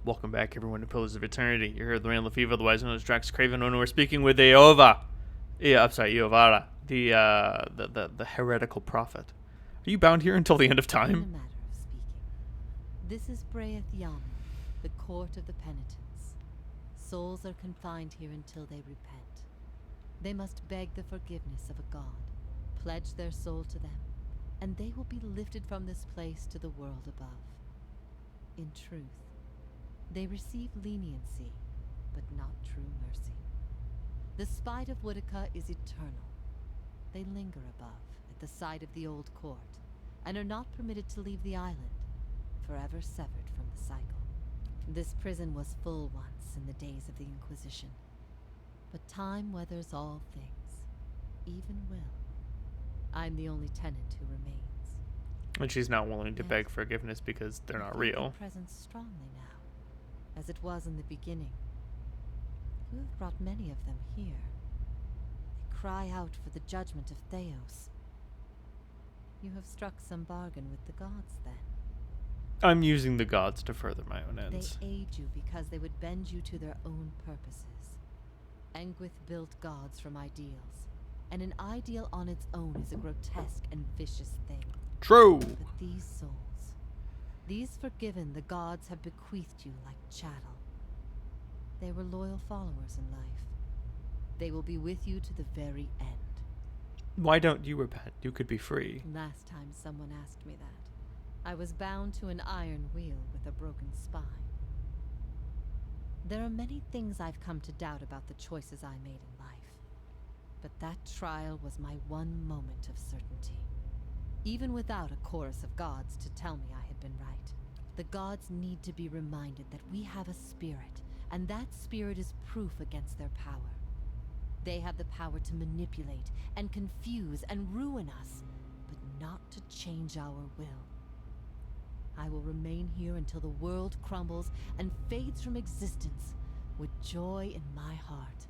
Welcome back, everyone, to Pillars of Eternity. You're here with Rand Lefevre, otherwise known as DraxxKraven, and we're speaking with Eova. Eovara, the heretical prophet. Are you bound here until the end of In a time? matter of speaking, this is Braeth Yam, the court of the penitents. Souls are confined here until they repent. They must beg the forgiveness of a god, pledge their soul to them, and they will be lifted from this place to the world above. In truth, they receive leniency, but not true mercy. The spite of Woodica is eternal. They linger above, at the side of the old court, and are not permitted to leave the island, forever severed from the cycle. This prison was full once in the days of the Inquisition, but time weathers all things, even will. I'm the only tenant who remains. And she's not willing to Yes. beg forgiveness because they're not I feel real. their presence strongly now, as it was in the beginning. You have brought many of them here. They cry out for the judgment of Theos. You have struck some bargain with the gods, then. I'm using the gods to further my own They ends. aid you because they would bend you to their own purposes. Engwith built gods from ideals, and an ideal on its own is a grotesque and vicious thing. True! But these souls, these forgiven the gods have bequeathed you like chattel. They were loyal followers in life. They will be with you to the very end. Why don't you repent? You could be free. Last time someone asked me that, I was bound to an iron wheel with a broken spine. There are many things I've come to doubt about the choices I made in life. But that trial was my one moment of certainty. Even without a chorus of gods to tell me I had been right, the gods need to be reminded that we have a spirit, and that spirit is proof against their power. They have the power to manipulate and confuse and ruin us, but not to change our will. I will remain here until the world crumbles and fades from existence with joy in my heart,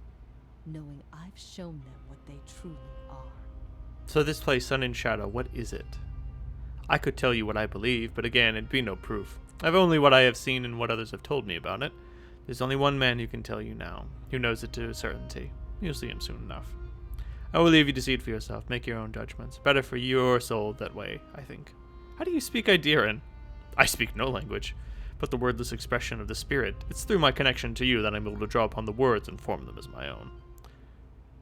knowing I've shown them what they truly are. So this place, Sun and Shadow, what is it? I could tell you what I believe, but again, it'd be no proof. I've only what I have seen and what others have told me about it. There's only one man who can tell you now, who knows it to a certainty. You'll see him soon enough. I will leave you to see it for yourself. Make your own judgments. Better for your soul that way, I think. How do you speak Ideiran? I speak no language, but the wordless expression of the spirit. It's through my connection to you that I'm able to draw upon the words and form them as my own.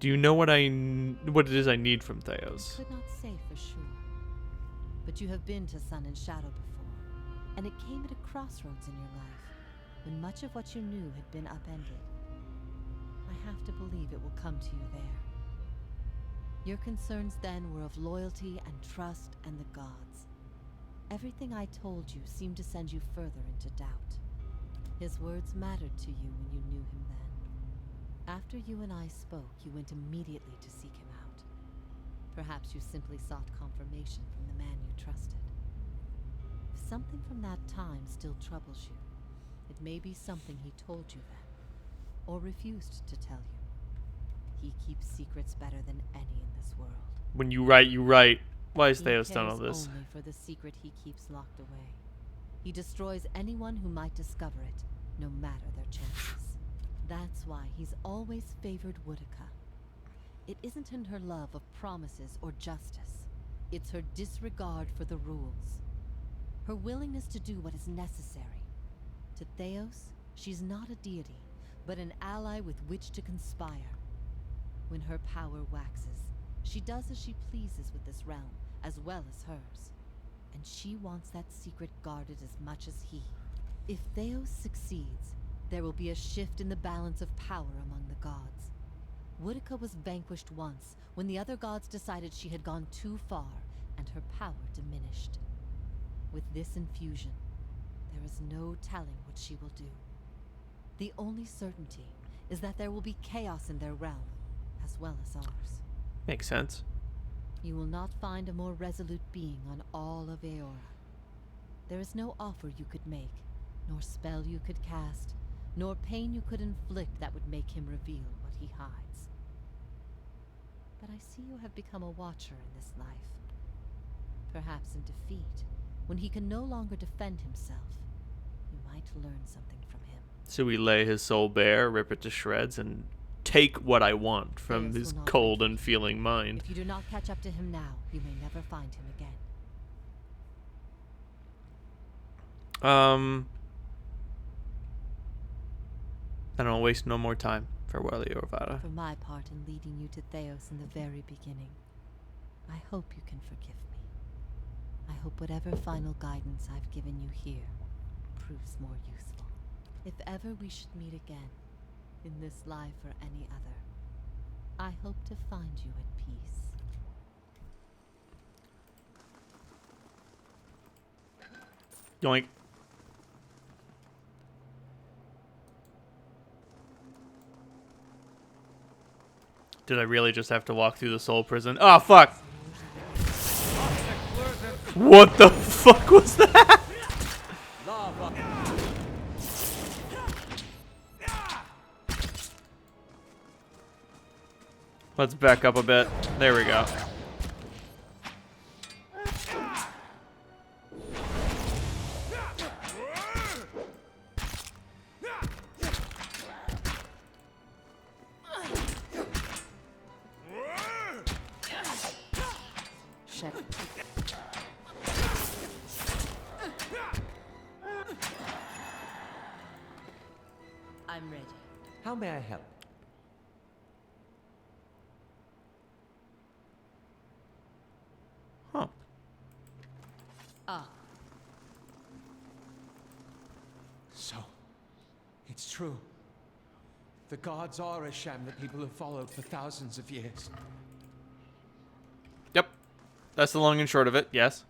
Do you know what it is I need from Theos? I could not say for sure, but you have been to Sun and Shadow before, and it came at a crossroads in your life, when much of what you knew had been upended. I have to believe it will come to you there. Your concerns then were of loyalty and trust and the gods. Everything I told you seemed to send you further into doubt. His words mattered to you when you knew him then. After you and I spoke, you went immediately to seek him out. Perhaps you simply sought confirmation from the man you trusted. If something from that time still troubles you, it may be something he told you then, or refused to tell you. He keeps secrets better than any in this world. When you write, you write. Why has He Theos done all cares this? only for the secret he keeps locked away. He destroys anyone who might discover it, no matter their chances. That's why he's always favored Woodica. It isn't in her love of promises or justice. It's her disregard for the rules. Her willingness to do what is necessary. To Theos, she's not a deity, but an ally with which to conspire. When her power waxes, she does as she pleases with this realm, as well as hers. And she wants that secret guarded as much as he. If Theos succeeds, there will be a shift in the balance of power among the gods. Woodica was vanquished once, when the other gods decided she had gone too far, and her power diminished. With this infusion, there is no telling what she will do. The only certainty is that there will be chaos in their realm, as well as ours. Makes sense. You will not find a more resolute being on all of Eora. There is no offer you could make, nor spell you could cast, nor pain you could inflict that would make him reveal what he hides. But I see you have become a watcher in this life. Perhaps in defeat, when he can no longer defend himself, you might learn something from him. So we lay his soul bare, rip it to shreds, and take what I want from Theus his will not cold, wait. unfeeling mind. If you do not catch up to him now, you may never find him again. I don't waste no more time. Farewell, Yorvada. For my part in leading you to Theos in the very beginning, I hope you can forgive me. I hope whatever final guidance I've given you here proves more useful. If ever we should meet again, in this life or any other, I hope to find you at peace. Yoink. Did I really just have to walk through the soul prison? Oh, fuck! What the fuck was that? Let's back up a bit. There we go. Shep. I'm ready. How may I help? Huh. Ah, So, it's true. The gods are a sham that people have followed for thousands of years. Yep. That's the long and short of it, yes.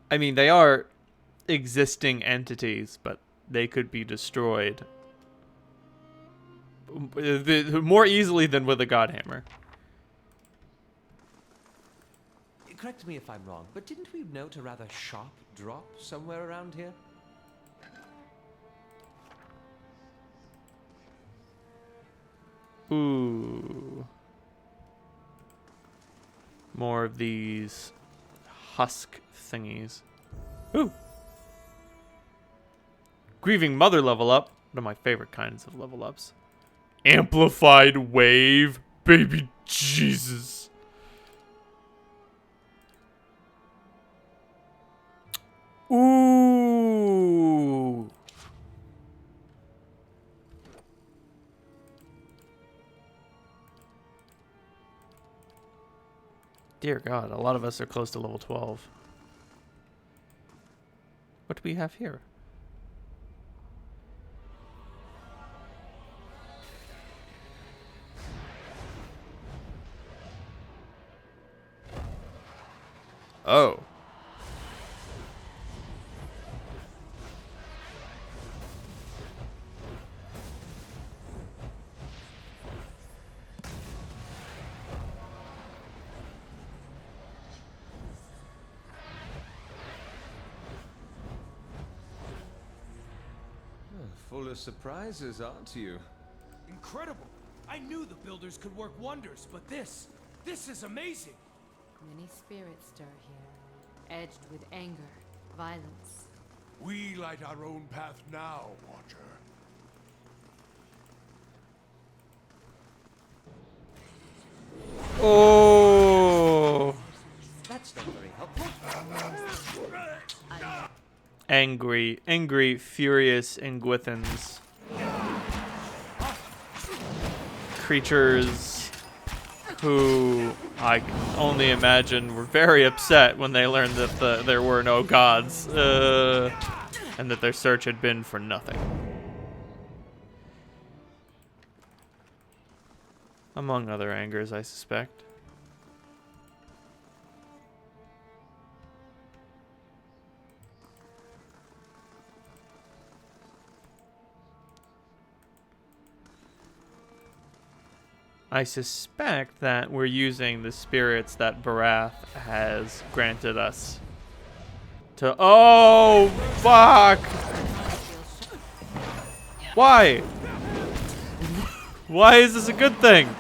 I mean, they are existing entities, but they could be destroyed more easily than with a god hammer. Correct me if I'm wrong, but didn't we note a rather sharp drop somewhere around here? Ooh. More of these husk thingies. Ooh. Grieving Mother level up. One of my favorite kinds of level ups. Amplified Wave. Baby Jesus. Ooh. Dear God, a lot of us are close to level 12. What do we have here? Oh. Full of surprises, aren't you? Incredible! I knew the builders could work wonders, but this is amazing! Many spirits stir here, edged with anger, violence. We light our own path now, Watcher. Oh. That's not very helpful. Angry, furious Ingwithans. Creatures who I can only imagine were very upset when they learned that there were no gods, and that their search had been for nothing. Among other angers, I suspect. I suspect that we're using the spirits that Barath has granted us to... Oh, fuck! Why? Why is this a good thing?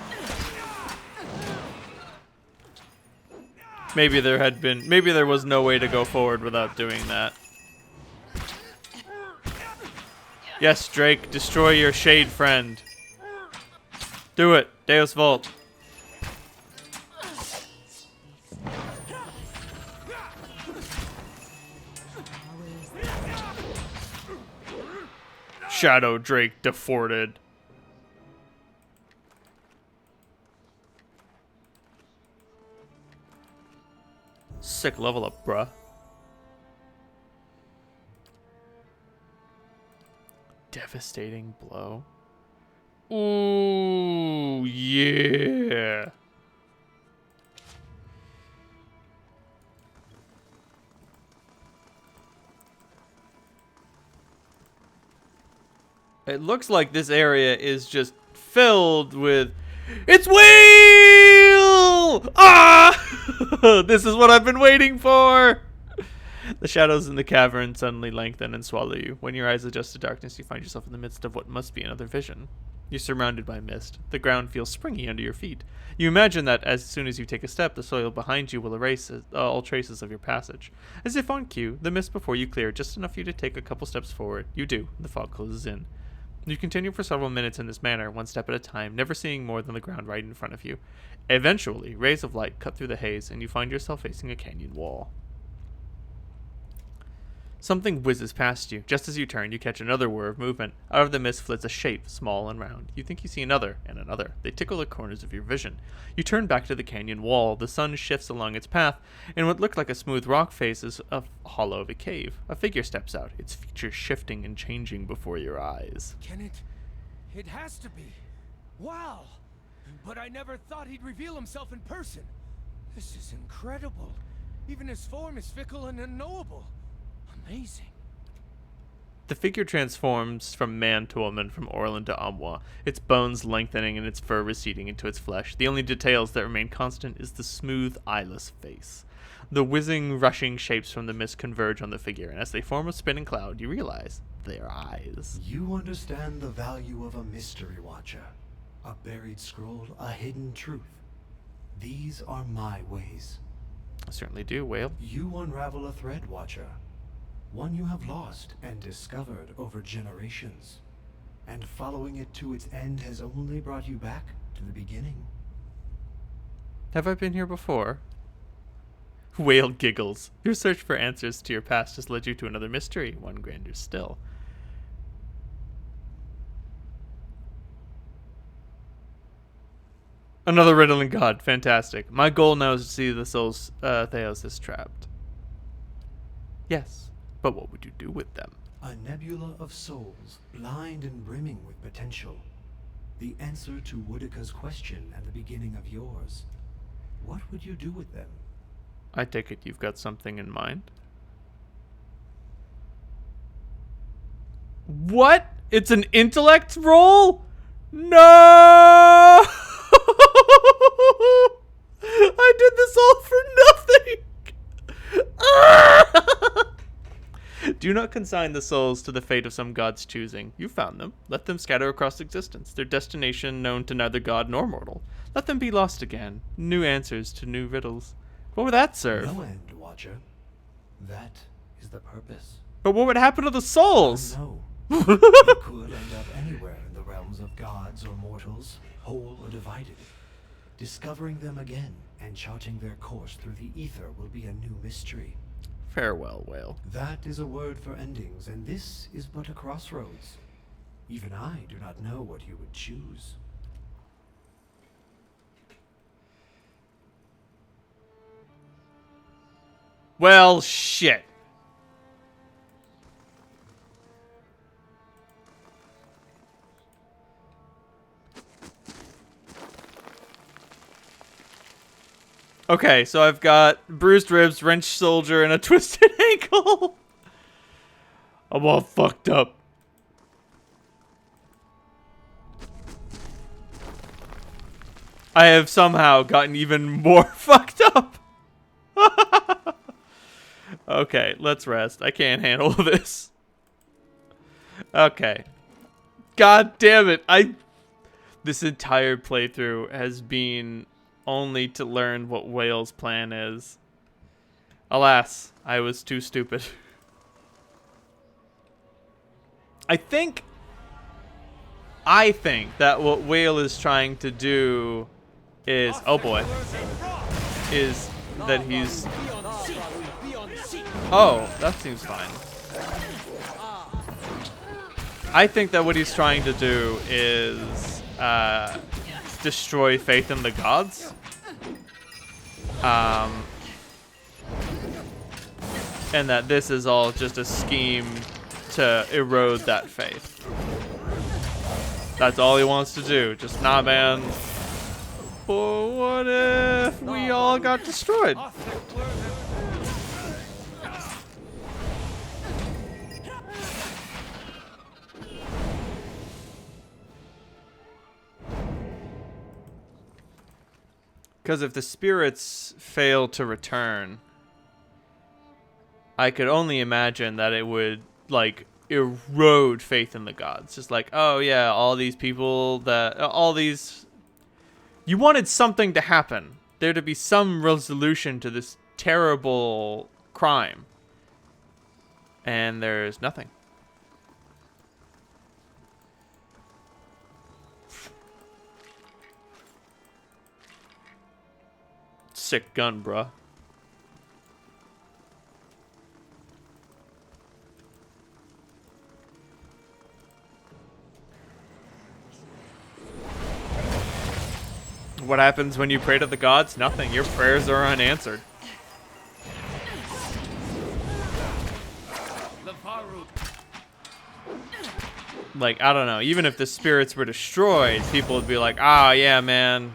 Maybe there was no way to go forward without doing that. Yes, Drake, destroy your shade friend. Do it, Deus Vult. Shadow Drake deforted. Sick level up, bruh. Devastating blow. Ooh, yeah. It looks like this area is just filled with... It's Whale! Ah! This is what I've been waiting for! The shadows in the cavern suddenly lengthen and swallow you. When your eyes adjust to darkness, you find yourself in the midst of what must be another vision. You're surrounded by mist. The ground feels springy under your feet. You imagine that as soon as you take a step, the soil behind you will erase all traces of your passage. As if on cue, the mist before you clear just enough for you to take a couple steps forward. You do. The fog closes in. You continue for several minutes in this manner, one step at a time, never seeing more than the ground right in front of you. Eventually, rays of light cut through the haze, and you find yourself facing a canyon wall. Something whizzes past you. Just as you turn, you catch another whir of movement. Out of the mist flits a shape, small and round. You think you see another, and another. They tickle the corners of your vision. You turn back to the canyon wall. The sun shifts along its path, and what looked like a smooth rock face is a hollow of a cave. A figure steps out, its features shifting and changing before your eyes. Can it? It has to be. Wow! But I never thought he'd reveal himself in person. This is incredible. Even his form is fickle and unknowable. Amazing. The figure transforms from man to woman, from Orlin to Amwa, its bones lengthening and its fur receding into its flesh. The only details that remain constant is the smooth, eyeless face. The whizzing, rushing shapes from the mist converge on the figure, and as they form a spinning cloud, you realize they are eyes. You understand the value of a mystery watcher. A buried scroll, a hidden truth. These are my ways. I certainly do, Whale. You unravel a thread, watcher. One you have lost and discovered over generations. And following it to its end has only brought you back to the beginning. Have I been here before? Whale giggles. Your search for answers to your past has led you to another mystery, one grander still. Another riddling god. Fantastic. My goal now is to see the souls Theos is trapped. Yes. But what would you do with them? A nebula of souls, blind and brimming with potential. The answer to Woodika's question and the beginning of yours. What would you do with them? I take it you've got something in mind. What? It's an intellect roll? No! I did this all for nothing! Do not consign the souls to the fate of some god's choosing. You found them. Let them scatter across existence, their destination known to neither god nor mortal. Let them be lost again. New answers to new riddles. What would that serve? No end, Watcher. That is the purpose. But what would happen to the souls? No. You could end up anywhere in the realms of gods or mortals, whole or divided. Discovering them again and charting their course through the ether will be a new mystery. Farewell, Whale. That is a word for endings, and this is but a crossroads. Even I do not know what you would choose. Well, shit. Okay, so I've got bruised ribs, wrenched soldier, and a twisted ankle. I'm all fucked up. I have somehow gotten even more fucked up. Okay, let's rest. I can't handle this. Okay. God damn it. This entire playthrough has been only to learn what Whale's plan is. Alas, I was too stupid. I think that what Whale is trying to do is, oh boy, is that he's, oh, that seems fine. I think that what he's trying to do is destroy faith in the gods. And that this is all just a scheme to erode that faith. That's all he wants to do. Just, nah, man. But what if we all got destroyed? Because if the spirits fail to return, I could only imagine that it would, like, erode faith in the gods. Just like, oh yeah, all these people that, all these, you wanted something to happen. There to be some resolution to this terrible crime. And there's nothing. Sick gun, bruh. What happens when you pray to the gods? Nothing. Your prayers are unanswered. Like, I don't know. Even if the spirits were destroyed, people would be like, ah, yeah, man.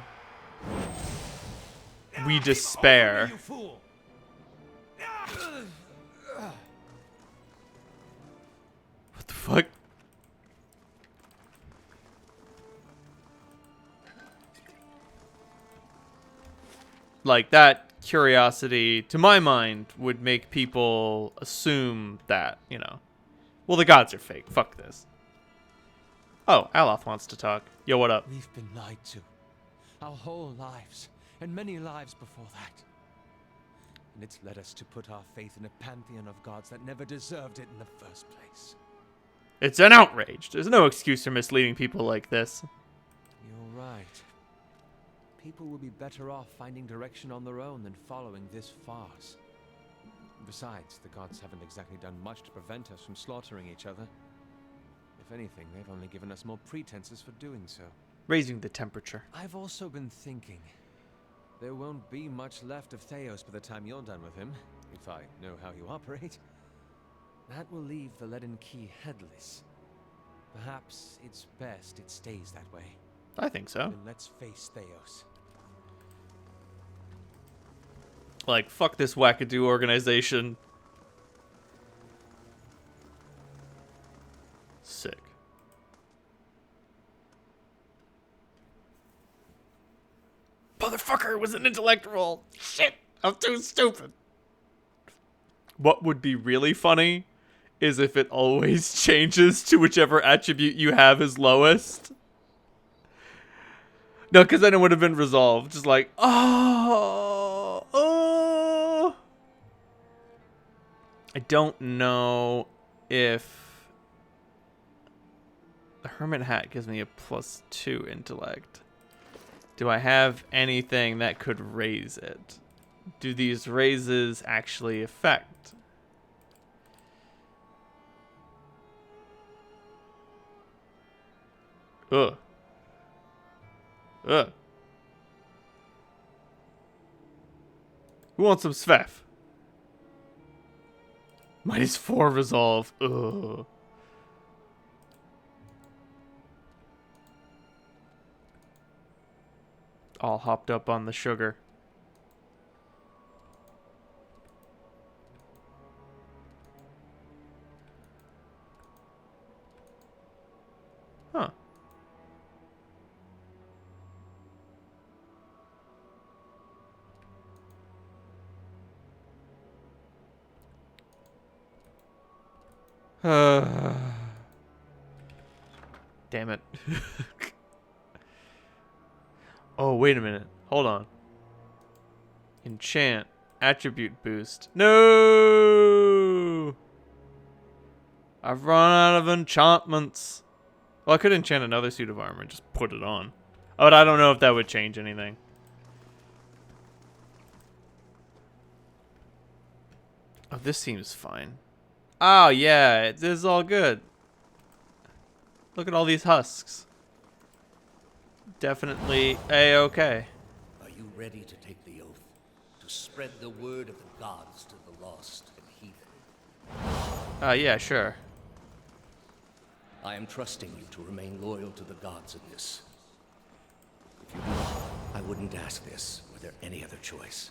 We despair. What the fuck? Like, that curiosity, to my mind, would make people assume that, you know, well, the gods are fake. Fuck this. Oh, Aloth wants to talk. Yo, what up? We've been lied to. Our whole lives, and many lives before that. And it's led us to put our faith in a pantheon of gods that never deserved it in the first place. It's an outrage. There's no excuse for misleading people like this. You're right. People will be better off finding direction on their own than following this farce. Besides, the gods haven't exactly done much to prevent us from slaughtering each other. If anything, they've only given us more pretenses for doing so. Raising the temperature. I've also been thinking, there won't be much left of Theos by the time you're done with him, if I know how you operate. That will leave the leaden key headless. Perhaps it's best it stays that way. I think so. Then let's face Theos. Like, fuck this wackadoo organization. Sick. Motherfucker, it was an intellect roll. Shit, I'm too stupid. What would be really funny is if it always changes to whichever attribute you have is lowest. No, because then it would have been resolved. Just like, oh. I don't know if the Hermit Hat gives me a +2 intellect. Do I have anything that could raise it? Do these raises actually affect? Ugh. Ugh. Who wants some Svef? -4 resolve. Ugh. All hopped up on the sugar. Huh. Damn it. Oh, wait a minute. Hold on. Enchant. Attribute boost. No! I've run out of enchantments. Well, I could enchant another suit of armor and just put it on. Oh, but I don't know if that would change anything. Oh, this seems fine. Oh, yeah. This is all good. Look at all these husks. Definitely A-okay. Are you ready to take the oath? To spread the word of the gods to the lost and heathen? Yeah, sure. I am trusting you to remain loyal to the gods in this. If you do, I wouldn't ask this were there any other choice.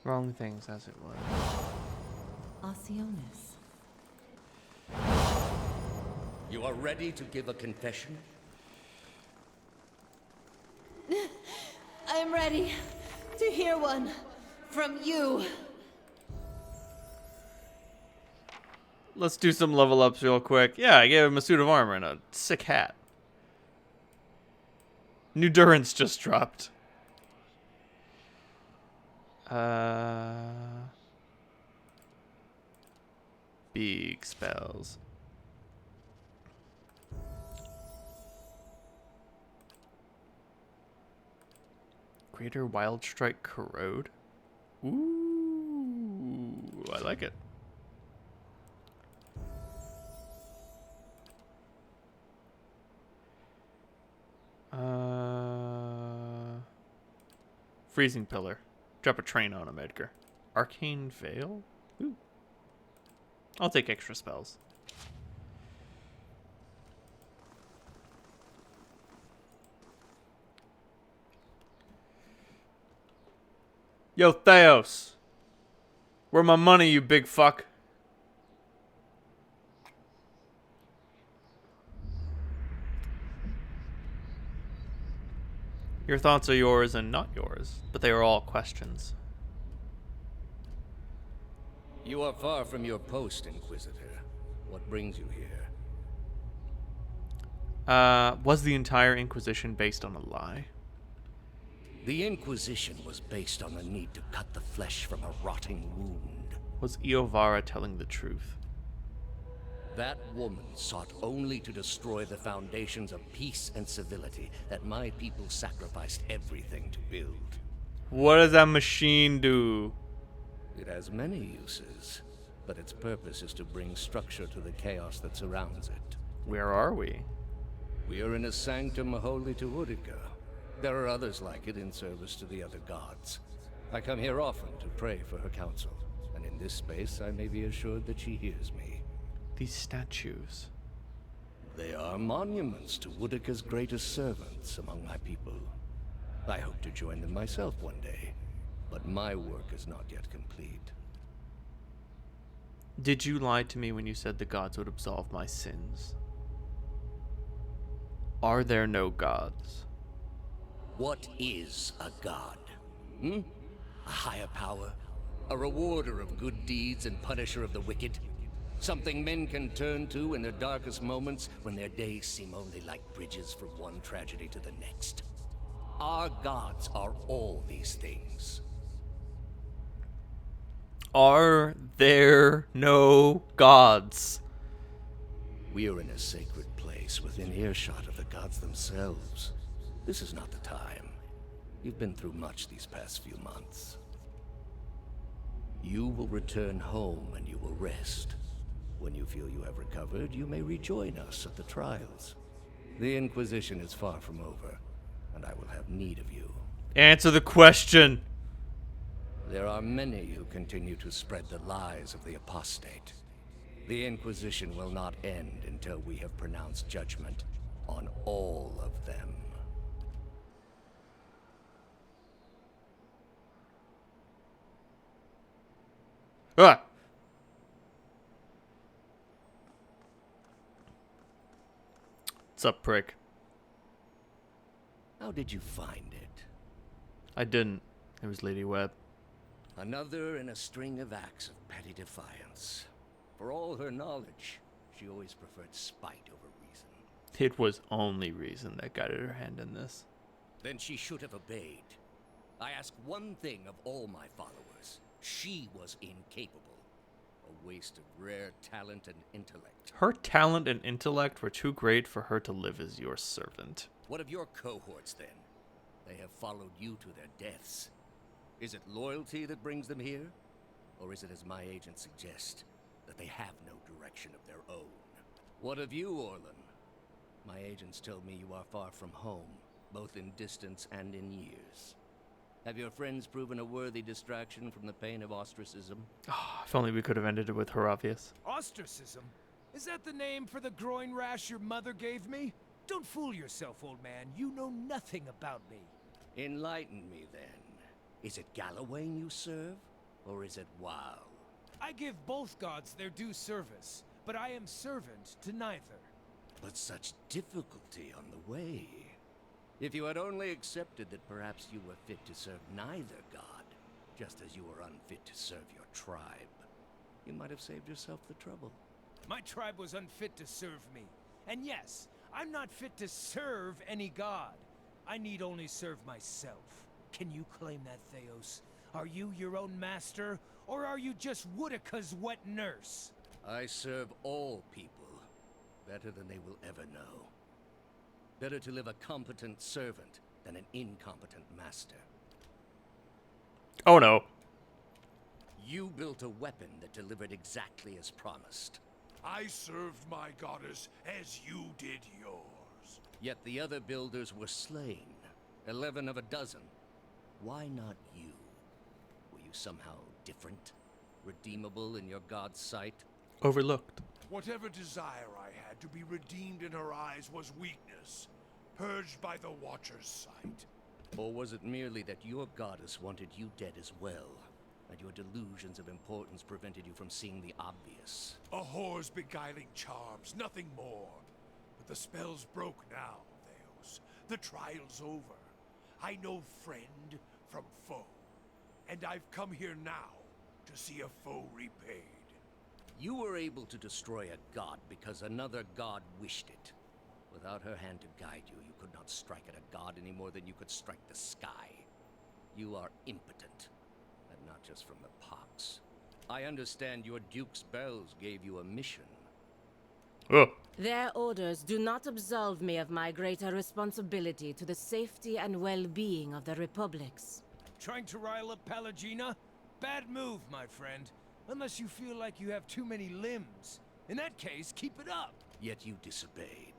Wrong things as it was. Osionis. You are ready to give a confession? I'm ready to hear one from you. Let's do some level ups real quick. Yeah, I gave him a suit of armor and a sick hat. New Durance just dropped. Big spells. Greater Wild Strike Corrode. Ooh, I like it. Freezing Pillar. Drop a train on him, Edgar. Arcane Veil? Ooh. I'll take extra spells. Yo, Theos. Where my money, you big fuck? Your thoughts are yours and not yours, but they are all questions. You are far from your post, Inquisitor. What brings you here? Was the entire Inquisition based on a lie? The Inquisition was based on the need to cut the flesh from a rotting wound. Was Iovara telling the truth? That woman sought only to destroy the foundations of peace and civility that my people sacrificed everything to build. What does that machine do? It has many uses, but its purpose is to bring structure to the chaos that surrounds it. Where are we? We are in a sanctum holy to Utica. There are others like it in service to the other gods. I come here often to pray for her counsel, and in this space I may be assured that she hears me. These statues. They are monuments to Woodica's greatest servants among my people. I hope to join them myself one day, but my work is not yet complete. Did you lie to me when you said the gods would absolve my sins? Are there no gods? What is a god? A higher power? A rewarder of good deeds and punisher of the wicked? Something men can turn to in their darkest moments when their days seem only like bridges from one tragedy to the next. Our gods are all these things. Are there no gods? We are in a sacred place within earshot of the gods themselves. This is not the time. You've been through much these past few months. You will return home and you will rest. When you feel you have recovered, you may rejoin us at the trials. The Inquisition is far from over, and I will have need of you. Answer the question. There are many who continue to spread the lies of the apostate. The Inquisition will not end until we have pronounced judgment on all of them. Ah! What's up, prick? How did you find it? I didn't. It was Lady Webb. Another in a string of acts of petty defiance. For all her knowledge, she always preferred spite over reason. It was only reason that guided her hand in this. Then she should have obeyed. I ask one thing of all my followers. She was incapable. A waste of rare talent and intellect. Her talent and intellect were too great for her to live as your servant. What of your cohorts, then? They have followed you to their deaths. Is it loyalty that brings them here? Or is it, as my agents suggest, that they have no direction of their own? What of you, Orlan? My agents tell me you are far from home, both in distance and in years. Have your friends proven a worthy distraction from the pain of ostracism? Oh, if only we could have ended it with Horavius. Ostracism? Is that the name for the groin rash your mother gave me? Don't fool yourself, old man. You know nothing about me. Enlighten me, then. Is it Gallowayne you serve, or is it Wow? I give both gods their due service, but I am servant to neither. But such difficulty on the way. If you had only accepted that perhaps you were fit to serve neither god, just as you were unfit to serve your tribe, you might have saved yourself the trouble. My tribe was unfit to serve me. And yes, I'm not fit to serve any god. I need only serve myself. Can you claim that, Theos? Are you your own master, or are you just Woodica's wet nurse? I serve all people better than they will ever know. Better to live a competent servant than an incompetent master. Oh no. You built a weapon that delivered exactly as promised. I served my goddess as you did yours. Yet the other builders were slain. 11 of a dozen. Why not you? Were you somehow different? Redeemable in your god's sight? Overlooked. Whatever desire I had to be redeemed in her eyes was weakness, purged by the Watcher's sight. Or was it merely that your goddess wanted you dead as well, and your delusions of importance prevented you from seeing the obvious? A whore's beguiling charms, nothing more. But the spell's broke now, Theos. The trial's over. I know friend from foe, and I've come here now to see a foe repaid. You were able to destroy a god because another god wished it. Without her hand to guide you, you could not strike at a god any more than you could strike the sky. You are impotent, and not just from the pox. I understand your Duke's bells gave you a mission. Oh. Their orders do not absolve me of my greater responsibility to the safety and well-being of the Republics. Trying to rile up Pallegina? Bad move, my friend. Unless you feel like you have too many limbs. In that case, keep it up. Yet you disobeyed.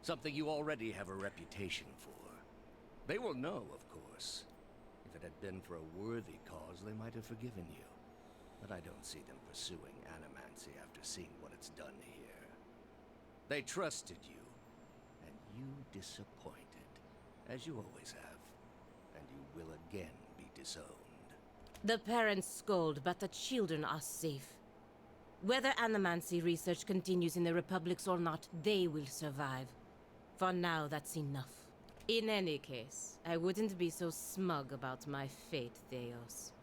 Something you already have a reputation for. They will know, of course. If it had been for a worthy cause, they might have forgiven you. But I don't see them pursuing animancy after seeing what it's done here. They trusted you, and you disappointed, as you always have. And you will again be disowned. The parents scold, but the children are safe. Whether animancy research continues in the Republics or not, they will survive. For now, that's enough. In any case, I wouldn't be so smug about my fate, Theos.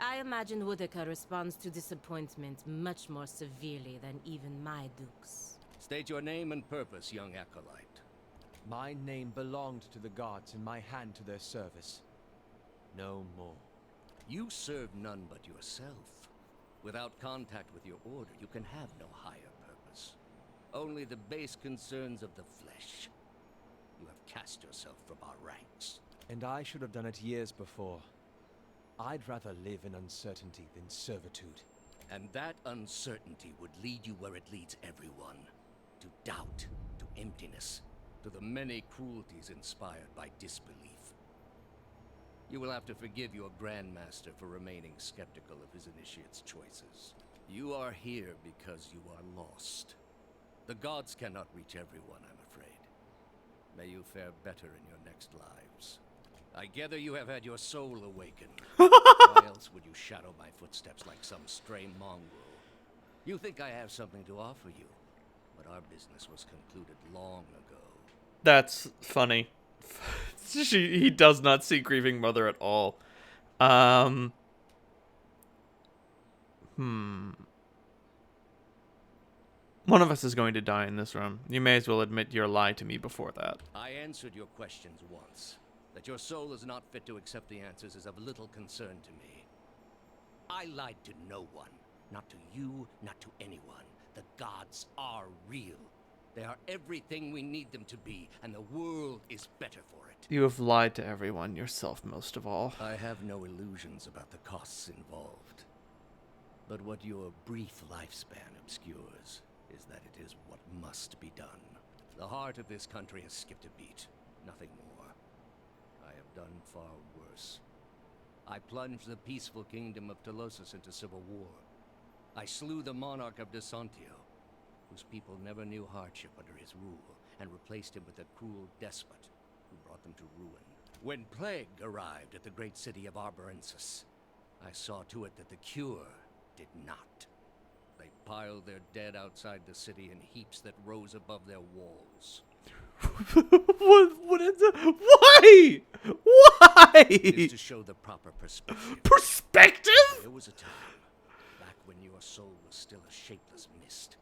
I imagine Woodica responds to disappointment much more severely than even my dukes. State your name and purpose, young acolyte. My name belonged to the gods and my hand to their service. No more. You serve none but yourself. Without contact with your order, you can have no higher purpose. Only the base concerns of the flesh. You have cast yourself from our ranks. And I should have done it years before. I'd rather live in uncertainty than servitude. And that uncertainty would lead you where it leads everyone. To doubt, to emptiness, to the many cruelties inspired by disbelief. You will have to forgive your Grandmaster for remaining skeptical of his initiate's choices. You are here because you are lost. The gods cannot reach everyone, I'm afraid. May you fare better in your next lives. I gather you have had your soul awakened. Why else would you shadow my footsteps like some stray mongrel? You think I have something to offer you, but our business was concluded long ago. That's funny. He does not see grieving mother at all. One of us is going to die in this room. You may as well admit your lie to me before that. I answered your questions once. That your soul is not fit to accept the answers is of little concern to me. I lied to no one. Not to you, not to anyone. The gods are real. They are everything we need them to be, and the world is better for it. You have lied to everyone, yourself most of all. I have no illusions about the costs involved. But what your brief lifespan obscures is that it is what must be done. The heart of this country has skipped a beat, nothing more. I have done far worse. I plunged the peaceful kingdom of Telosus into civil war. I slew the monarch of Desantio, whose people never knew hardship under his rule, and replaced him with a cruel despot who brought them to ruin. When plague arrived at the great city of Arborensis, I saw to it that the cure did not. They piled their dead outside the city in heaps that rose above their walls. What is it? Why? Why? It is to show the proper perspective. Perspective? There was a time, back when your soul was still a shapeless mist,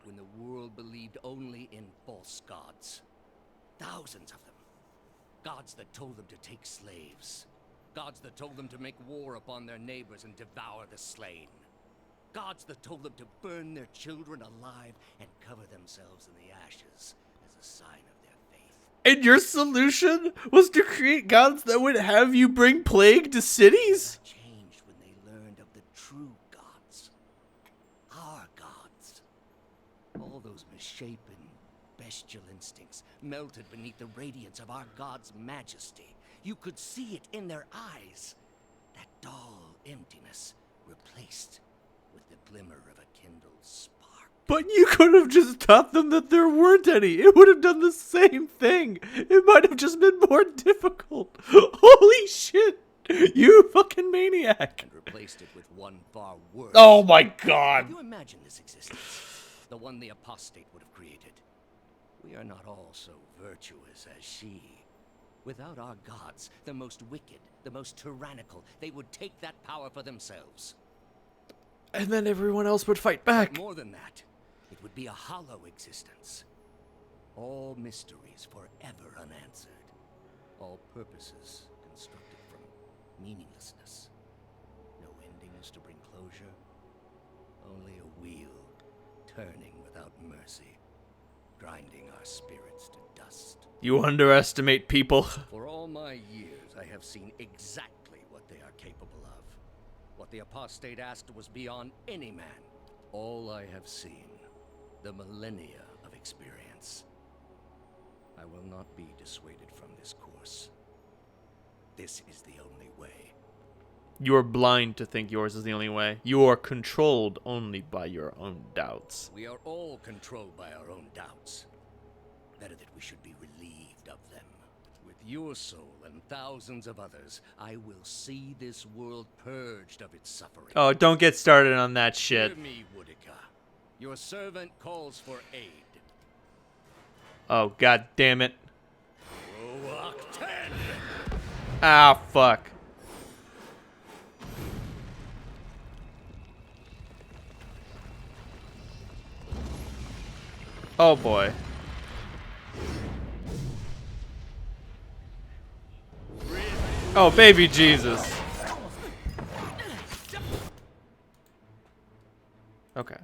when the world believed only in false gods. Thousands of them. Gods that told them to take slaves. Gods that told them to make war upon their neighbors and devour the slain. Gods that told them to burn their children alive and cover themselves in the ashes as a sign of their faith. And your solution was to create gods that would have you bring plague to cities? That changed when they learned of the true gods. Our gods. All those misshapen, bestial instincts melted beneath the radiance of our god's majesty. You could see it in their eyes. That dull emptiness replaced with the glimmer of a kindled spark. But you could have just taught them that there weren't any. It would have done the same thing. It might have just been more difficult. Holy shit. You fucking maniac. And replaced it with one far worse. Oh my god. Can you imagine this existence? The one the apostate would have created. We are not all so virtuous as she. Without our gods, the most wicked, the most tyrannical, they would take that power for themselves. And then everyone else would fight back. More than that, it would be a hollow existence. All mysteries forever unanswered. All purposes constructed from meaninglessness. No endings to bring closure. Only a wheel, turning without mercy, grinding our spirits to dust. You underestimate people. For all my years, I have seen exactly what they are capable of. What the apostate asked was beyond any man. All I have seen, the millennia of experience. I will not be dissuaded from this course. This is the only way. You are blind to think yours is the only way. You are controlled only by your own doubts. We are all controlled by our own doubts. Better that we should be relieved of them. With your soul and thousands of others, I will see this world purged of its suffering. Oh, don't get started on that shit. Hear me, Woodica. Your servant calls for aid. Oh, god damn it. Rook 10! Ah, fuck. Oh boy. Oh, baby Jesus. Okay.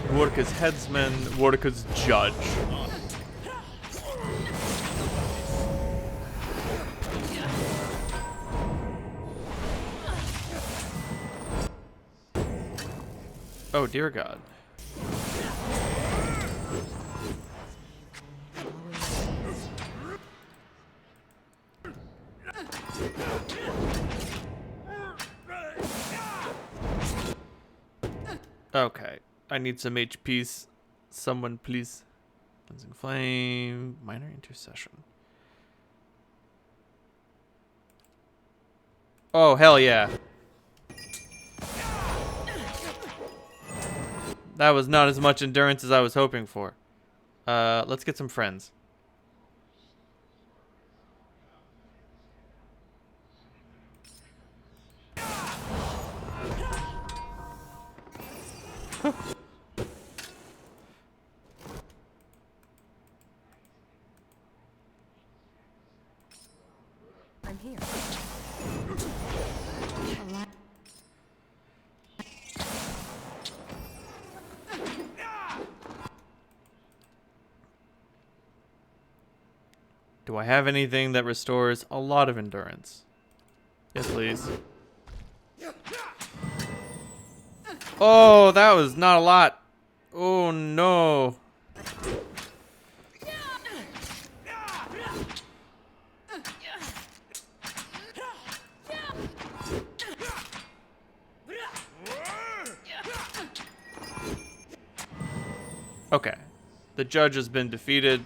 Wardika's headsman, Wardika's judge. Oh, dear God. Okay. I need some HPs. Someone, please. Cleansing Flame. Minor Intercession. Oh, hell yeah. That was not as much endurance as I was hoping for. Let's get some friends. I'm here. Do I have anything that restores a lot of endurance? Yes, please. Oh, that was not a lot. Oh, no. Okay. The judge has been defeated.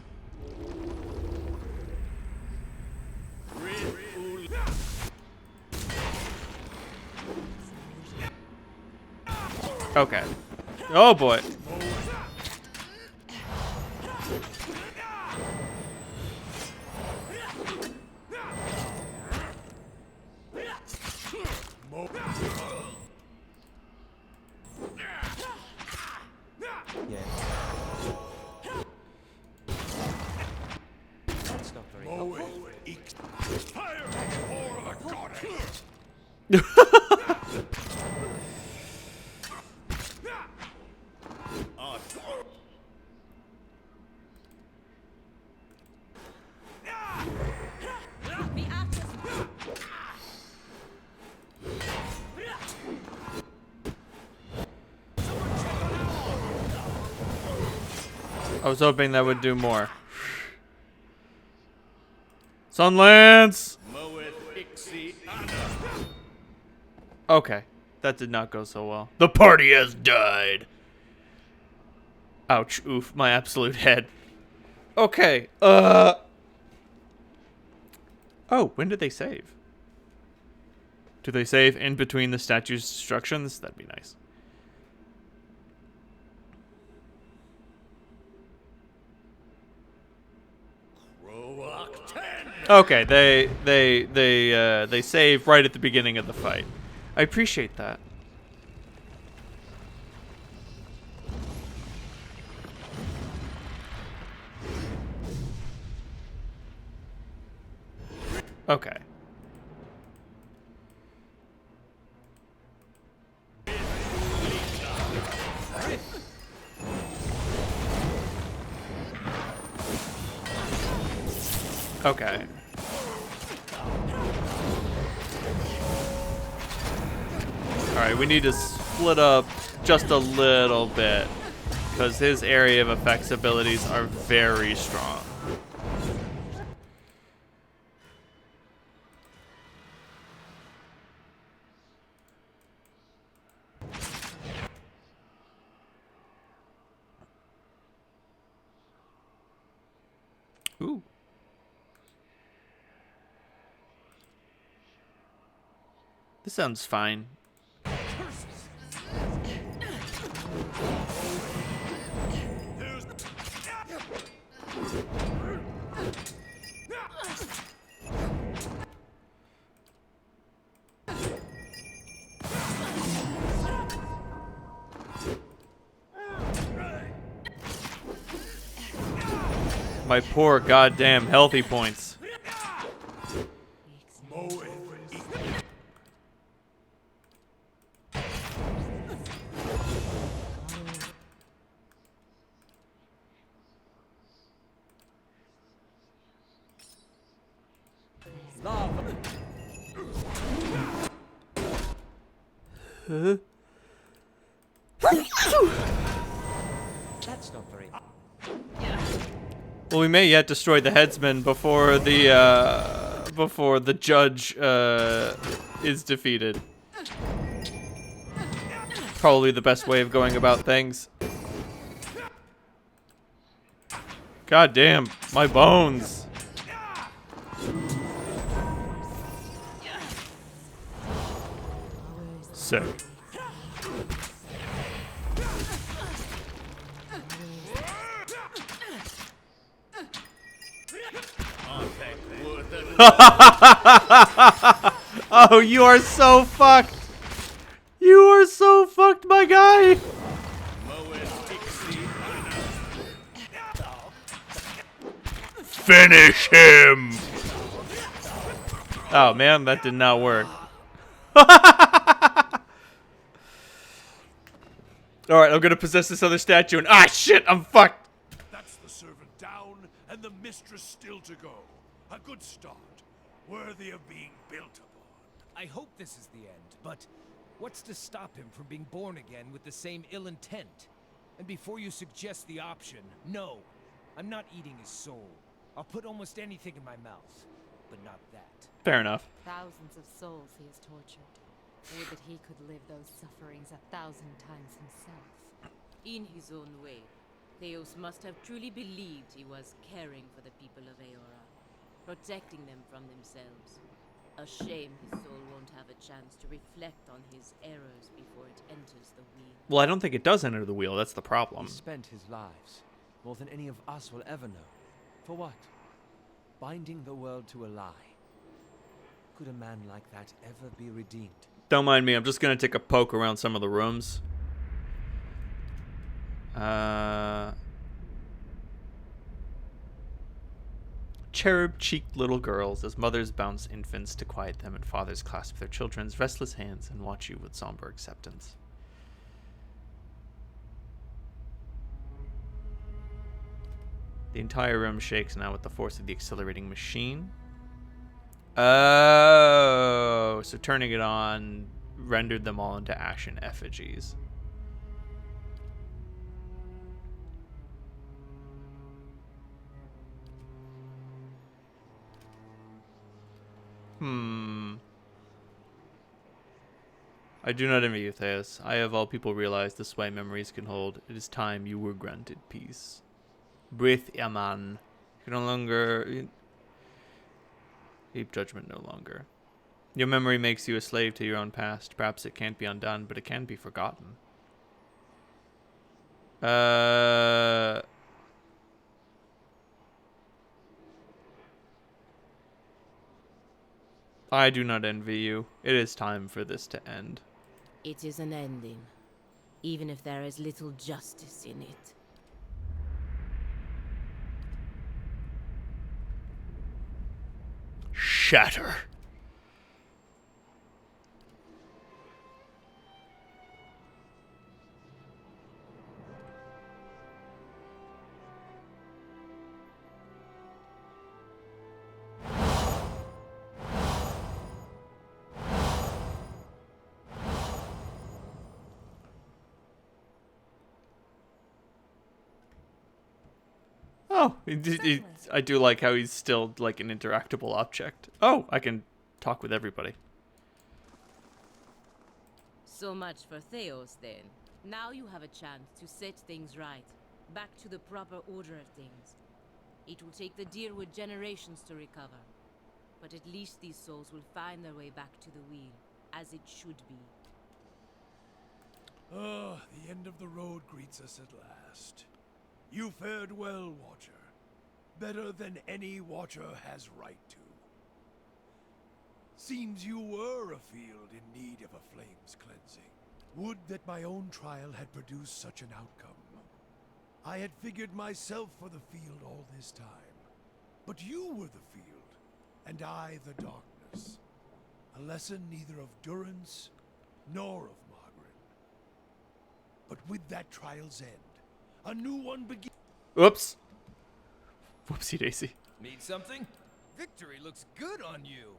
Okay. Oh boy. Yeah. That's not very helpful. Fire! More of a goddess! I was hoping that would do more. Sunlance! Okay. That did not go so well. The party has died. Ouch. Oof. My absolute head. Okay. Oh, when did they save? Do they save in between the statue's destructions? That'd be nice. Okay, they save right at the beginning of the fight. I appreciate that. Okay. Okay. Alright, we need to split up just a little bit, because his area of effects abilities are very strong. Ooh. This sounds fine. My poor goddamn healthy points. Huh? That's not very. Well, we may yet destroy the headsman before the judge is defeated. Probably the best way of going about things. God damn, my bones. Sick. Oh, you are so fucked. You are so fucked, my guy. Finish him! Oh man, that did not work. Alright, I'm gonna possess this other statue and shit, I'm fucked! That's the servant down, and the mistress still to go. A good start, worthy of being built upon. I hope this is the end, but what's to stop him from being born again with the same ill intent? And before you suggest the option, no, I'm not eating his soul. I'll put almost anything in my mouth, but not that. Fair enough. Thousands of souls he has tortured. Would that he could live those sufferings 1,000 times himself. In his own way, Theos must have truly believed he was caring for the people of Aora, protecting them from themselves. A shame his soul won't have a chance to reflect on his errors before it enters the wheel. Well, I don't think it does enter the wheel, that's the problem. He spent his lives, more than any of us will ever know. For what? Binding the world to a lie. Could a man like that ever be redeemed? Don't mind me, I'm just gonna take a poke around some of the rooms. Cherub-cheeked little girls, as mothers bounce infants to quiet them and fathers clasp their children's restless hands and watch you with somber acceptance. The entire room shakes now with the force of the accelerating machine. Oh, so turning it on rendered them all into ashen effigies. I do not envy you, Theos. I of all people realize the sway memories can hold. It is time you were granted peace. Breath, Yaman. You can no longer... Keep judgment no longer. Your memory makes you a slave to your own past. Perhaps it can't be undone, but it can be forgotten. I do not envy you. It is time for this to end. It is an ending, even if there is little justice in it. Shatter. Oh, I do like how he's still like an interactable object. Oh, I can talk with everybody. So much for Theos, then. Now you have a chance to set things right, back to the proper order of things. It will take the Deerwood generations to recover, but at least these souls will find their way back to the wheel, as it should be. Ah, the end of the road greets us at last. You fared well, Watcher. Better than any Watcher has right to. Seems you were a field in need of a flame's cleansing. Would that my own trial had produced such an outcome. I had figured myself for the field all this time. But you were the field, and I the darkness. A lesson neither of durance nor of Margaret. But with that trial's end, a new one begins. Oops. Whoopsie daisy. Need something? Victory looks good on you.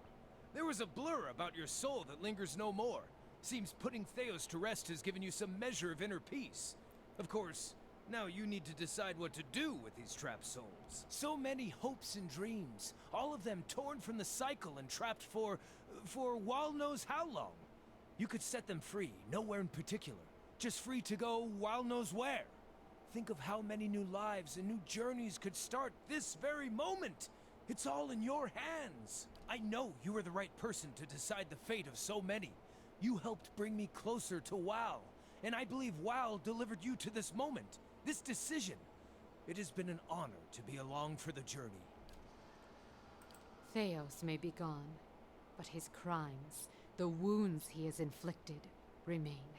There was a blur about your soul that lingers no more. Seems putting Theos to rest has given you some measure of inner peace. Of course, now you need to decide what to do with these trapped souls. So many hopes and dreams, all of them torn from the cycle and trapped for Wal knows how long. You could set them free, nowhere in particular. Just free to go Wal knows where. Think of how many new lives and new journeys could start this very moment. It's all in your hands. I know you are the right person to decide the fate of so many. You helped bring me closer to Wal, and I believe Wal delivered you to this moment, this decision. It has been an honor to be along for the journey. Theos may be gone, but his crimes, the wounds he has inflicted, remain.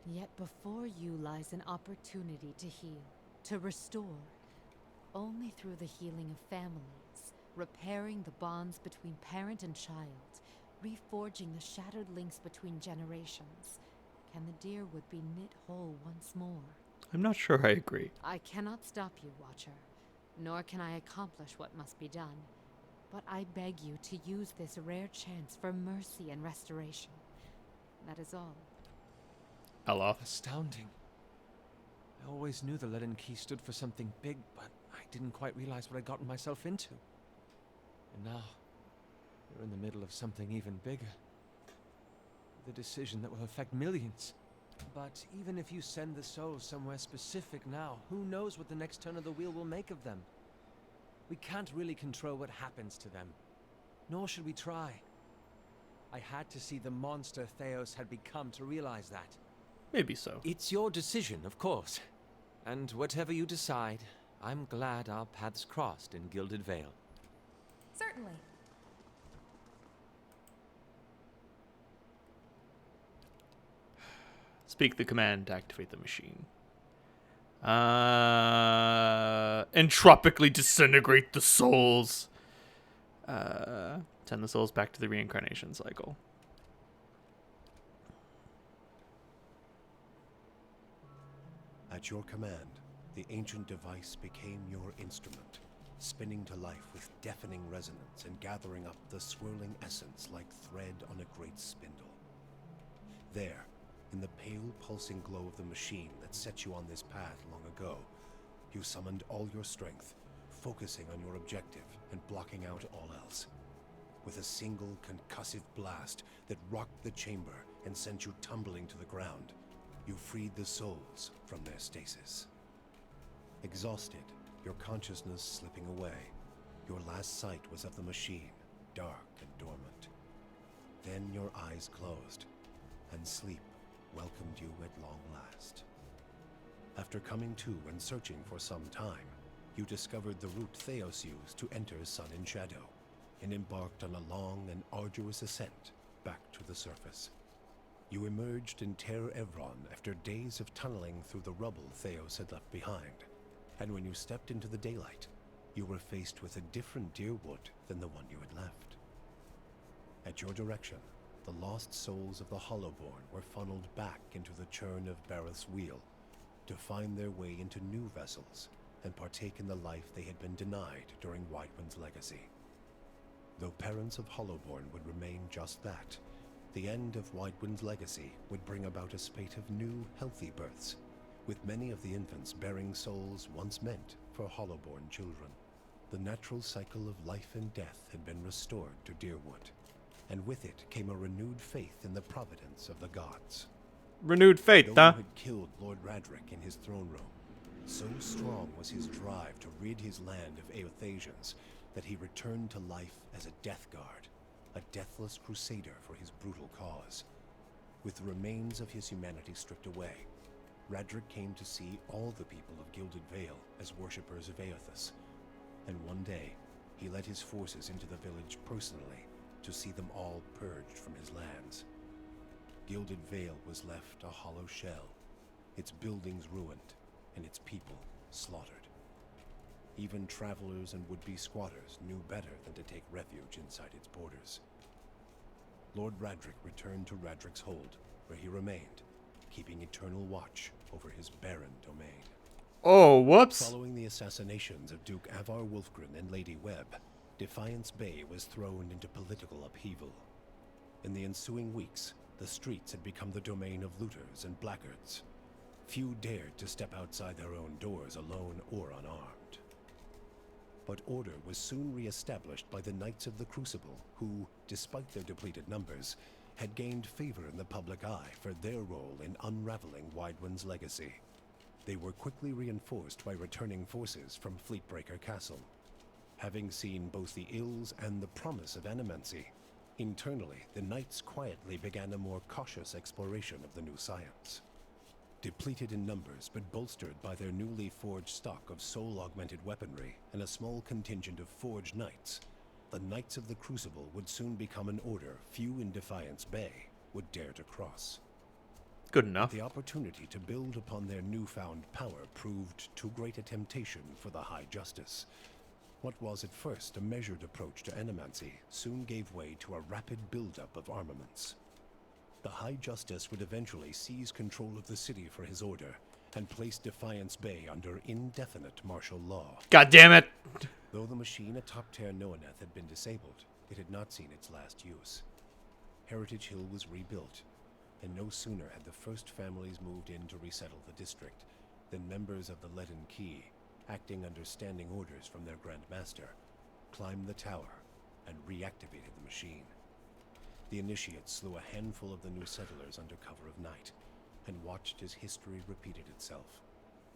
Yet before you lies an opportunity to heal, to restore. Only through the healing of families, repairing the bonds between parent and child, reforging the shattered links between generations, can the Deerwood be knit whole once more. I'm not sure I agree. I cannot stop you, Watcher, nor can I accomplish what must be done. But I beg you to use this rare chance for mercy and restoration. That is all. Ella. Astounding. I always knew the Leaden Key stood for something big, but I didn't quite realize what I'd gotten myself into. And now, we're in the middle of something even bigger. The decision that will affect millions. But even if you send the souls somewhere specific now, who knows what the next turn of the wheel will make of them? We can't really control what happens to them. Nor should we try. I had to see the monster Theos had become to realize that. Maybe so. It's your decision, of course. And whatever you decide, I'm glad our paths crossed in Gilded Vale. Certainly. Speak the command to activate the machine. Entropically disintegrate the souls. Send the souls back to the reincarnation cycle. At your command, the ancient device became your instrument, spinning to life with deafening resonance and gathering up the swirling essence like thread on a great spindle. There, in the pale, pulsing glow of the machine that set you on this path long ago, you summoned all your strength, focusing on your objective and blocking out all else. With a single concussive blast that rocked the chamber and sent you tumbling to the ground, you freed the souls from their stasis. Exhausted, your consciousness slipping away, your last sight was of the machine, dark and dormant. Then your eyes closed, and sleep welcomed you at long last. After coming to and searching for some time, you discovered the route Theos used to enter Sun and Shadow, and embarked on a long and arduous ascent back to the surface. You emerged in Terra Evron after days of tunneling through the rubble Theos had left behind, and when you stepped into the daylight, you were faced with a different Deerwood than the one you had left. At your direction, the lost souls of the Hollowborn were funneled back into the churn of Bareth's wheel to find their way into new vessels and partake in the life they had been denied during Whitewind's legacy. Though parents of Hollowborn would remain just that, the end of Whitewind's legacy would bring about a spate of new, healthy births, with many of the infants bearing souls once meant for Hollowborn children. The natural cycle of life and death had been restored to Deerwood, and with it came a renewed faith in the providence of the gods. Renewed faith, Though huh? he had killed Lord Radric in his throne room, so strong was his drive to rid his land of Aothasians that he returned to life as a Death Guard, a deathless crusader for his brutal cause. With the remains of his humanity stripped away, Radric came to see all the people of Gilded Vale as worshippers of Aothas, and one day he led his forces into the village personally to see them all purged from his lands. Gilded Vale was left a hollow shell, its buildings ruined, and its people slaughtered. Even travelers and would-be squatters knew better than to take refuge inside its borders. Lord Radric returned to Radric's Hold, where he remained, keeping eternal watch over his barren domain. Oh, whoops. Following the assassinations of Duke Avar Wolfgren and Lady Webb, Defiance Bay was thrown into political upheaval. In the ensuing weeks, the streets had become the domain of looters and blackguards. Few dared to step outside their own doors alone or unarmed. But order was soon re-established by the Knights of the Crucible, who, despite their depleted numbers, had gained favor in the public eye for their role in unraveling Whitewind's legacy. They were quickly reinforced by returning forces from Fleetbreaker Castle. Having seen both the ills and the promise of animancy, internally the Knights quietly began a more cautious exploration of the new science. Depleted in numbers but bolstered by their newly forged stock of soul-augmented weaponry and a small contingent of forged knights, the Knights of the Crucible would soon become an order few in Defiance Bay would dare to cross. Good enough. The opportunity to build upon their newfound power proved too great a temptation for the High Justice. What was at first a measured approach to animancy soon gave way to a rapid buildup of armaments. The High Justice would eventually seize control of the city for his order and place Defiance Bay under indefinite martial law. God damn it! Though the machine atop Ter Noaneth had been disabled, it had not seen its last use. Heritage Hill was rebuilt, and no sooner had the first families moved in to resettle the district than members of the Leaden Key, acting under standing orders from their Grand Master, climbed the tower and reactivated the machine. The initiates slew a handful of the new settlers under cover of night and watched as history repeated itself,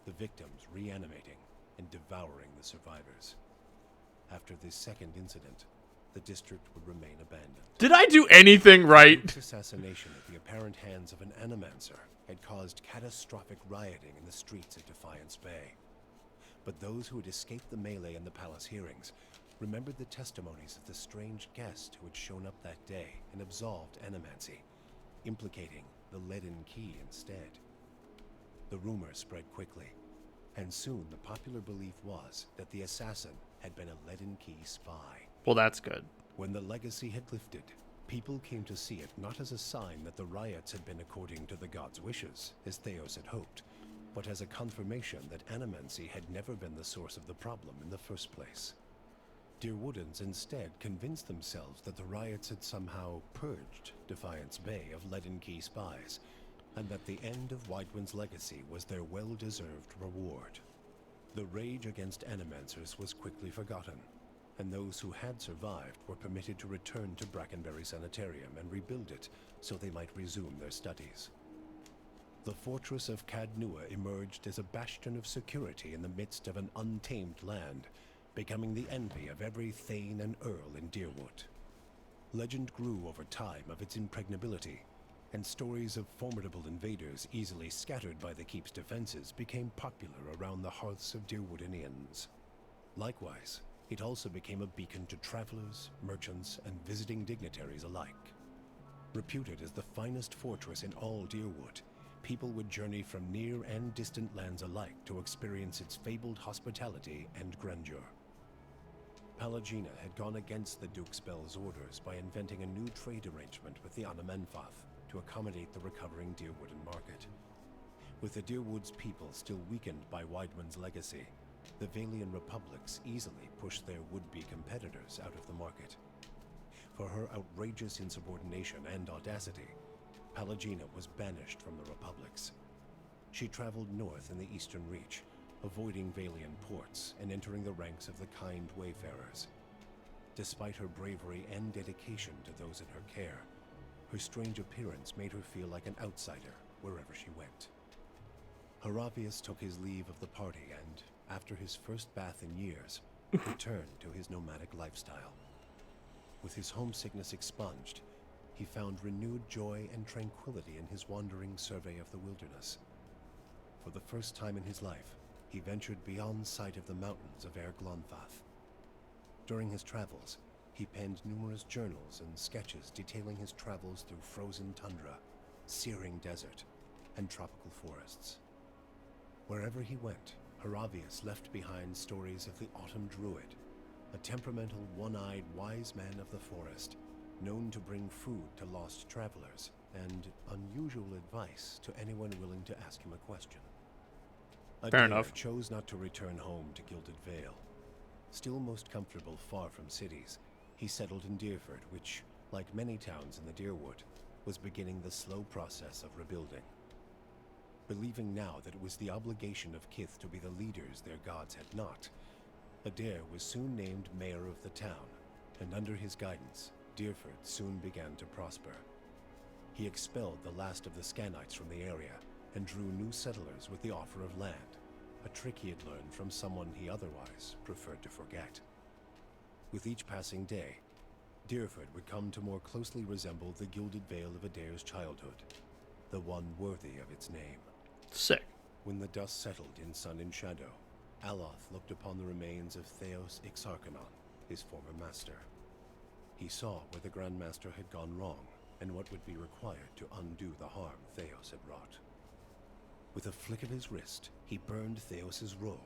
the victims reanimating and devouring the survivors. After this second incident, the district would remain abandoned. Did I do anything right? Luke's assassination at the apparent hands of an animancer had caused catastrophic rioting in the streets of Defiance Bay. But those who had escaped the melee in the palace hearings remembered the testimonies of the strange guest who had shown up that day and absolved animancy, implicating the Leaden Key instead. The rumor spread quickly, and soon the popular belief was that the assassin had been a Leaden Key spy. Well, that's good. When the legacy had lifted, people came to see it not as a sign that the riots had been according to the gods' wishes, as Theos had hoped, but as a confirmation that animancy had never been the source of the problem in the first place. Deerwoodans instead convinced themselves that the riots had somehow purged Defiance Bay of Leaden Key spies, and that the end of Widewind's legacy was their well-deserved reward. The rage against animancers was quickly forgotten, and those who had survived were permitted to return to Brackenbury Sanitarium and rebuild it so they might resume their studies. The fortress of Cadnua emerged as a bastion of security in the midst of an untamed land, becoming the envy of every thane and earl in Deerwood. Legend grew over time of its impregnability, and stories of formidable invaders easily scattered by the keep's defenses became popular around the hearths of Deerwoodinians. Likewise, it also became a beacon to travelers, merchants, and visiting dignitaries alike. Reputed as the finest fortress in all Deerwood, people would journey from near and distant lands alike to experience its fabled hospitality and grandeur. Palagina had gone against the Duke's Bell's orders by inventing a new trade arrangement with the Anamenfath to accommodate the recovering Deerwooden market. With the Deerwood's people still weakened by Widewind's legacy, the Valian republics easily pushed their would-be competitors out of the market. For her outrageous insubordination and audacity, Palagina was banished from the republics. She traveled north in the Eastern Reach, avoiding Valian ports and entering the ranks of the kind wayfarers. Despite her bravery and dedication to those in her care, her strange appearance made her feel like an outsider wherever she went. Haravius took his leave of the party and, after his first bath in years, returned to his nomadic lifestyle. With his homesickness expunged, he found renewed joy and tranquility in his wandering survey of the wilderness. For the first time in his life, he ventured beyond sight of the mountains of Glonfath. During his travels, he penned numerous journals and sketches detailing his travels through frozen tundra, searing desert, and tropical forests. Wherever he went, Haravius left behind stories of the Autumn Druid, a temperamental, one-eyed wise man of the forest, known to bring food to lost travelers, and unusual advice to anyone willing to ask him a question. Fair enough. Chose not to return home to Gilded Vale. Still most comfortable far from cities, he settled in Deerford, which, like many towns in the Deerwood, was beginning the slow process of rebuilding. Believing now that it was the obligation of Kith to be the leaders their gods had not, Adair was soon named mayor of the town, and under his guidance, Deerford soon began to prosper. He expelled the last of the Scanites from the area and drew new settlers with the offer of land, a trick he had learned from someone he otherwise preferred to forget. With each passing day, Deerford would come to more closely resemble the Gilded Vale of Adair's childhood, the one worthy of its name. Sick. When the dust settled in sun and shadow, Aloth looked upon the remains of Theos Ixarchanon, his former master. He saw where the Grand Master had gone wrong, and what would be required to undo the harm Theos had wrought. With a flick of his wrist, he burned Theos's robe,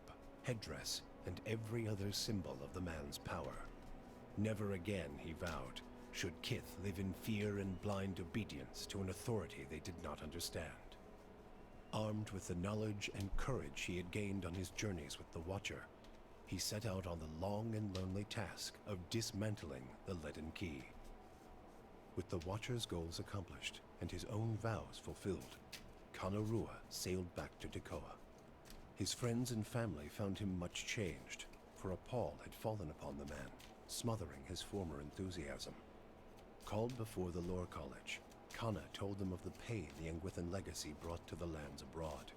headdress, and every other symbol of the man's power. Never again, he vowed, should Kith live in fear and blind obedience to an authority they did not understand. Armed with the knowledge and courage he had gained on his journeys with the Watcher, he set out on the long and lonely task of dismantling the Leaden Key. With the Watcher's goals accomplished and his own vows fulfilled, Kanarua sailed back to Dakoa. His friends and family found him much changed, for a pall had fallen upon the man, smothering his former enthusiasm. Called before the Lore College, Kana told them of the pain the Engwithan legacy brought to the lands abroad.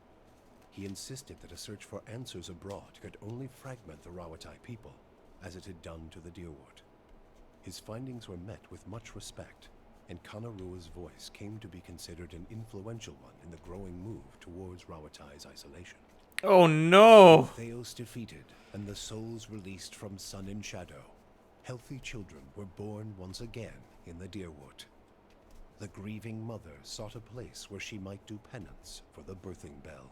He insisted that a search for answers abroad could only fragment the Rawatai people, as it had done to the Deerwood. His findings were met with much respect, and Kanarua's voice came to be considered an influential one in the growing move towards Rawatai's isolation. Oh no! Theos defeated, and the souls released from Sun and Shadow, healthy children were born once again in the Deerwood. The grieving mother sought a place where she might do penance for the birthing bell.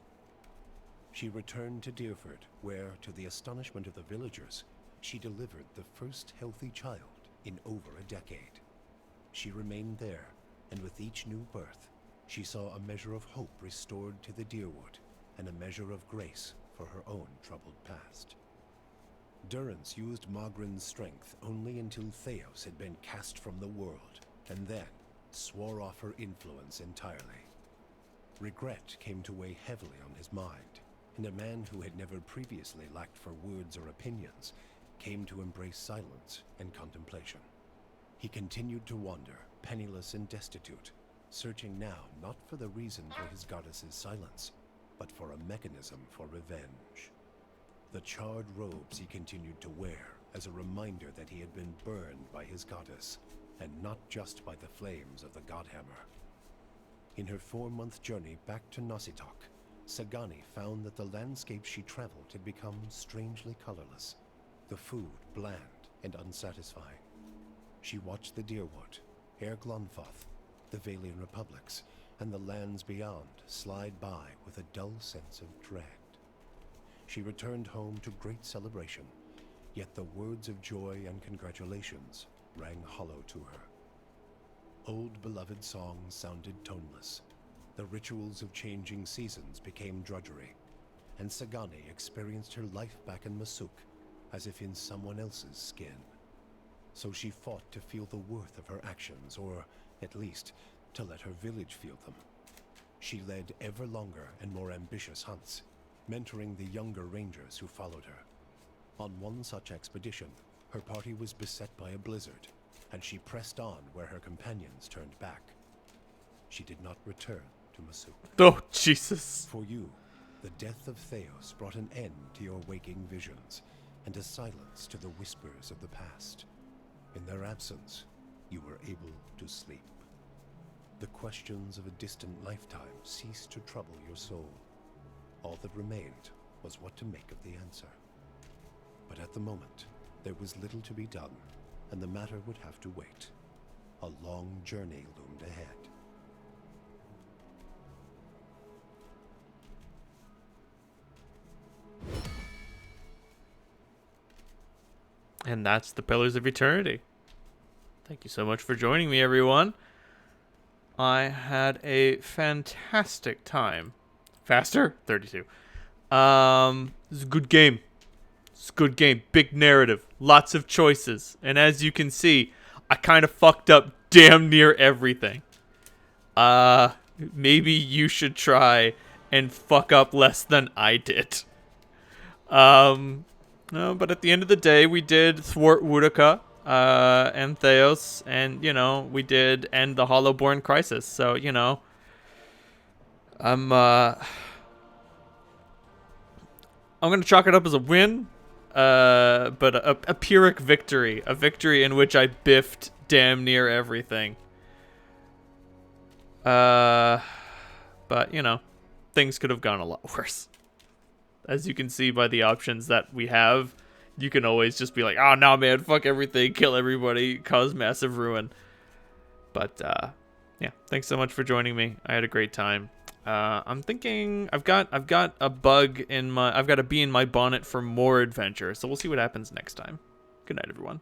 She returned to Deerford, where, to the astonishment of the villagers, she delivered the first healthy child in over a decade. She remained there, and with each new birth, she saw a measure of hope restored to the Deerwood, and a measure of grace for her own troubled past. Durrance used Magrin's strength only until Theos had been cast from the world, and then swore off her influence entirely. Regret came to weigh heavily on his mind, and a man who had never previously lacked for words or opinions came to embrace silence and contemplation. He continued to wander, penniless and destitute, searching now not for the reason for his goddess's silence, but for a mechanism for revenge. The charred robes he continued to wear as a reminder that he had been burned by his goddess, and not just by the flames of the Godhammer. In her 4-month journey back to Nasitok, Sagani found that the landscape she traveled had become strangely colorless, the food bland and unsatisfying. She watched the Deerwood, Air Glonfoth, the Valian Republics, and the lands beyond slide by with a dull sense of dread. She returned home to great celebration, yet the words of joy and congratulations rang hollow to her. Old beloved songs sounded toneless. The rituals of changing seasons became drudgery, and Sagani experienced her life back in Masuk as if in someone else's skin. So she fought to feel the worth of her actions, or at least to let her village feel them. She led ever longer and more ambitious hunts, mentoring the younger rangers who followed her. On one such expedition, her party was beset by a blizzard, and she pressed on where her companions turned back. She did not return to Masuk. Oh, Jesus. For you, the death of Theos brought an end to your waking visions, and a silence to the whispers of the past. In their absence, you were able to sleep. The questions of a distant lifetime ceased to trouble your soul. All that remained was what to make of the answer. But at the moment, there was little to be done, and the matter would have to wait. A long journey loomed ahead. And that's the Pillars of Eternity. Thank you so much for joining me, everyone. I had a fantastic time. Faster? 32. It's a good game. It's a good game. Big narrative. Lots of choices. And as you can see, I kind of fucked up damn near everything. Maybe you should try and fuck up less than I did. No, but at the end of the day, we did thwart Woodaka and Theos, and, you know, we did end the Hollowborn crisis. So, you know, I'm going to chalk it up as a win, but a Pyrrhic victory. A victory in which I biffed damn near everything. But, you know, things could have gone a lot worse. As you can see by the options that we have, you can always just be like, oh, no, man, fuck everything, kill everybody, cause massive ruin. But, yeah, thanks so much for joining me. I had a great time. I'm thinking I've got a bug in my, I've got a bee in my bonnet for more adventure. So we'll see what happens next time. Good night, everyone.